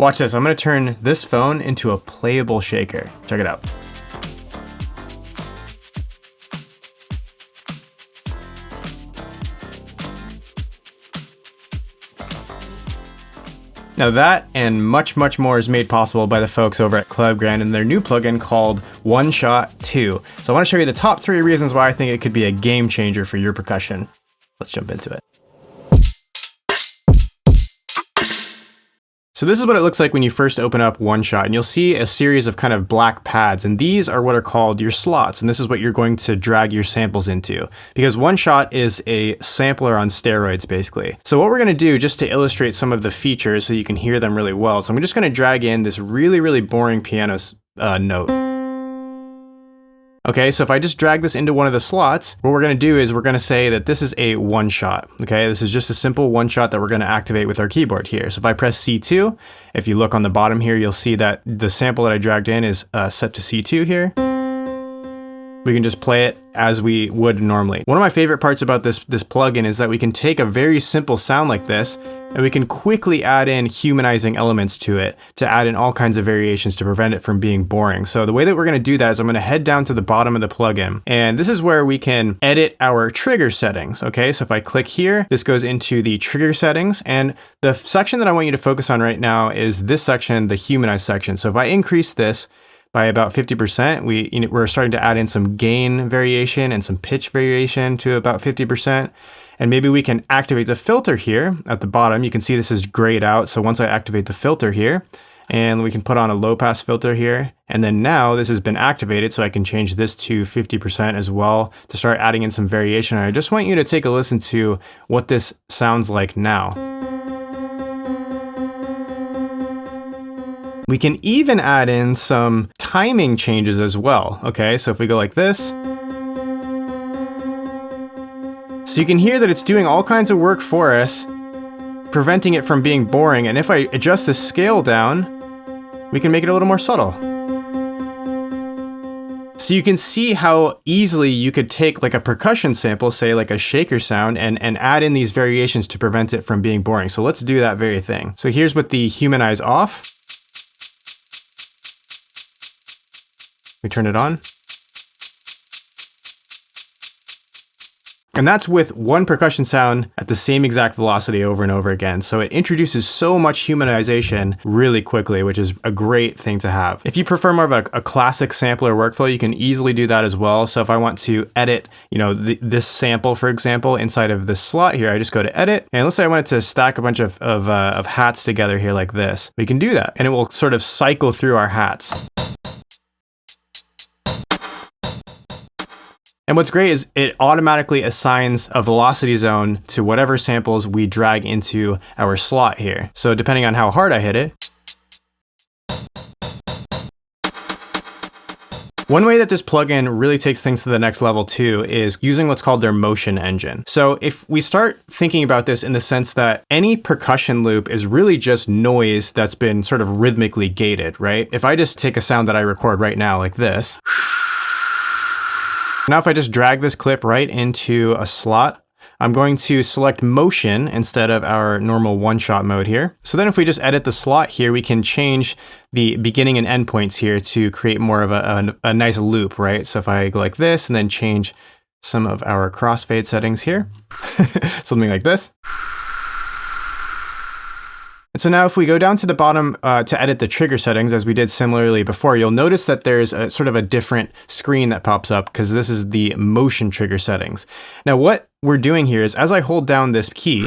Watch this, I'm gonna turn this phone into a playable shaker. Check it out. Now that and much more is made possible by the folks over at Klevgrand and their new plugin called OneShot2. So I want to show you the top 3 reasons why I think it could be a game changer for your percussion. Let's jump into it. So this is what it looks like when you first open up OneShot, and you'll see a series of kind of black pads, and these are what are called your slots, and this is what you're going to drag your samples into, because OneShot is a sampler on steroids, basically. So what we're going to do, just to illustrate some of the features so you can hear them really well, so I'm just going to drag in this really boring piano note. Okay, so if I just drag this into one of the slots, what we're going to do is we're going to say that this is a one shot. Okay, this is just a simple one shot that we're going to activate with our keyboard here. So if I press C2, if you look on the bottom here, you'll see that the sample that I dragged in is set to C2 here. We can just play it as we would normally. One of my favorite parts about this plugin is that we can take a very simple sound like this and we can quickly add in humanizing elements to it to add in all kinds of variations to prevent it from being boring. So the way that we're going to do that is I'm going to head down to the bottom of the plugin, and this is where we can edit our trigger settings. Okay, so if I click here, this goes into the trigger settings, and the section that I want you to focus on right now is this section, the humanize section. So if I increase this by about 50%, we're starting to add in some gain variation and some pitch variation to about 50%. And maybe we can activate the filter here at the bottom. You can see this is grayed out. So once I activate the filter here, and we can put on a low pass filter here. And then now this has been activated, so I can change this to 50% as well to start adding in some variation. And I just want you to take a listen to what this sounds like now. We can even add in some timing changes as well. Okay, so if we go like this, so you can hear that it's doing all kinds of work for us, preventing it from being boring. And if I adjust the scale down, we can make it a little more subtle. So you can see how easily you could take like a percussion sample, say like a shaker sound, and add in these variations to prevent it from being boring. So let's do that very thing. So here's with the humanize off. We turn it on. And that's with one percussion sound at the same exact velocity over and over again. So it introduces so much humanization really quickly, which is a great thing to have. If you prefer more of a classic sampler workflow, you can easily do that as well. So if I want to edit, this sample, for example, inside of this slot here, I just go to edit. And let's say I wanted to stack a bunch of hats together here like this. We can do that. And it will sort of cycle through our hats. And what's great is it automatically assigns a velocity zone to whatever samples we drag into our slot here. So depending on how hard I hit it. One way that this plugin really takes things to the next level too is using what's called their motion engine. So if we start thinking about this in the sense that any percussion loop is really just noise that's been sort of rhythmically gated, right? If I just take a sound that I record right now like this, now if I just drag this clip right into a slot, I'm going to select motion instead of our normal one-shot mode here. So then if we just edit the slot here, we can change the beginning and end points here to create more of a nice loop, right? So if I go like this and then change some of our crossfade settings here, something like this. And so now if we go down to the bottom to edit the trigger settings, as we did similarly before, you'll notice that there's a sort of a different screen that pops up because this is the motion trigger settings. Now what we're doing here is as I hold down this key,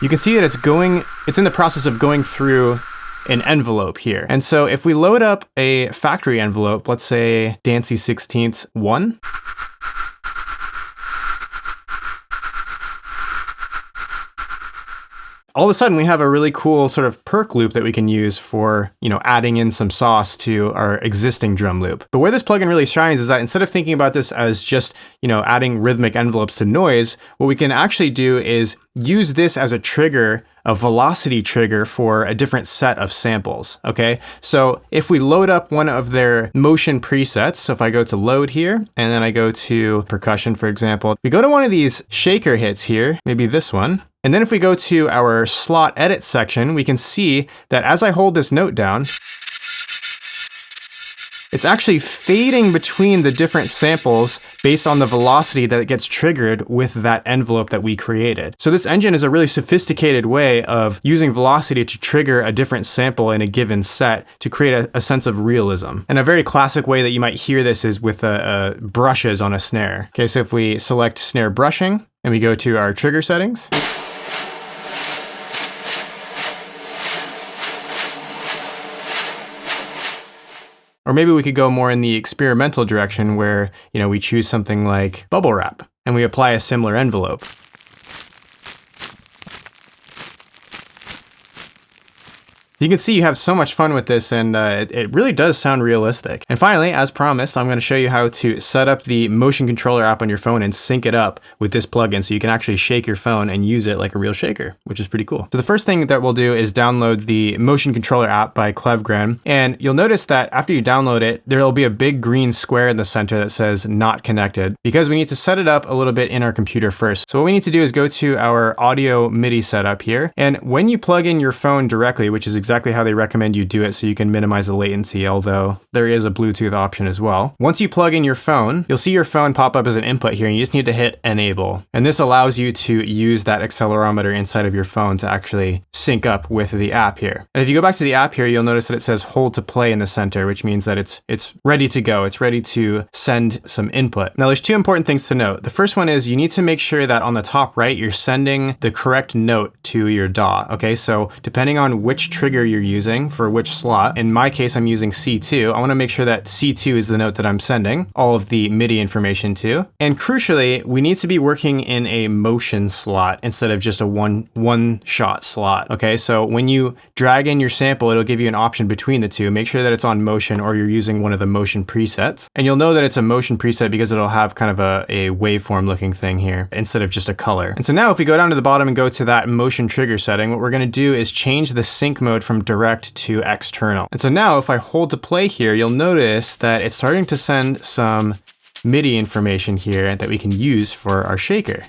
you can see that it's in the process of going through an envelope here. And so if we load up a factory envelope, let's say Dancy 16ths 1, all of a sudden we have a really cool sort of perk loop that we can use for, adding in some sauce to our existing drum loop. But where this plugin really shines is that instead of thinking about this as just, adding rhythmic envelopes to noise, what we can actually do is use this as a trigger a velocity trigger for a different set of samples, okay? So if we load up one of their motion presets, so if I go to load here, and then I go to percussion, for example, we go to one of these shaker hits here, maybe this one. And then if we go to our slot edit section, we can see that as I hold this note down, it's actually fading between the different samples based on the velocity that gets triggered with that envelope that we created. So this engine is a really sophisticated way of using velocity to trigger a different sample in a given set to create a sense of realism. And a very classic way that you might hear this is with brushes on a snare. Okay, so if we select snare brushing and we go to our trigger settings, or maybe we could go more in the experimental direction where, we choose something like bubble wrap and we apply a similar envelope. You can see you have so much fun with this, and it really does sound realistic. And finally, as promised, I'm going to show you how to set up the motion controller app on your phone and sync it up with this plugin so you can actually shake your phone and use it like a real shaker, which is pretty cool. So the first thing that we'll do is download the motion controller app by Klevgrand. And you'll notice that after you download it, there'll be a big green square in the center that says not connected, because we need to set it up a little bit in our computer first. So what we need to do is go to our audio MIDI setup here. And when you plug in your phone directly, which is exactly how they recommend you do it so you can minimize the latency, although there is a Bluetooth option as well. Once you plug in your phone, you'll see your phone pop up as an input here, and you just need to hit enable. And this allows you to use that accelerometer inside of your phone to actually sync up with the app here. And if you go back to the app here, you'll notice that it says hold to play in the center, which means that it's ready to go. It's ready to send some input. Now there's two important things to note. The first one is you need to make sure that on the top right, you're sending the correct note to your DAW. Okay, so depending on which trigger you're using for which slot, in my case, I'm using C2. I want to make sure that C2 is the note that I'm sending all of the MIDI information to. And crucially, we need to be working in a motion slot instead of just a one shot slot. Okay, so when you drag in your sample, it'll give you an option between the two. Make sure that it's on motion or you're using one of the motion presets. And you'll know that it's a motion preset because it'll have kind of a waveform looking thing here instead of just a color. And so now if we go down to the bottom and go to that motion trigger setting, what we're going to do is change the sync mode from direct to external. And so now if I hold to play here, you'll notice that it's starting to send some MIDI information here that we can use for our shaker.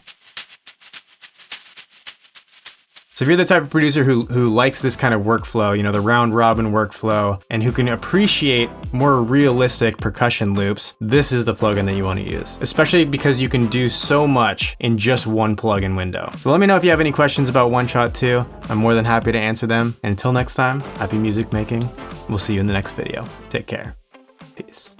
So if you're the type of producer who likes this kind of workflow, the round robin workflow, and who can appreciate more realistic percussion loops, this is the plugin that you want to use, especially because you can do so much in just one plugin window. So let me know if you have any questions about OneShot2. I'm more than happy to answer them. And until next time, happy music making. We'll see you in the next video. Take care. Peace.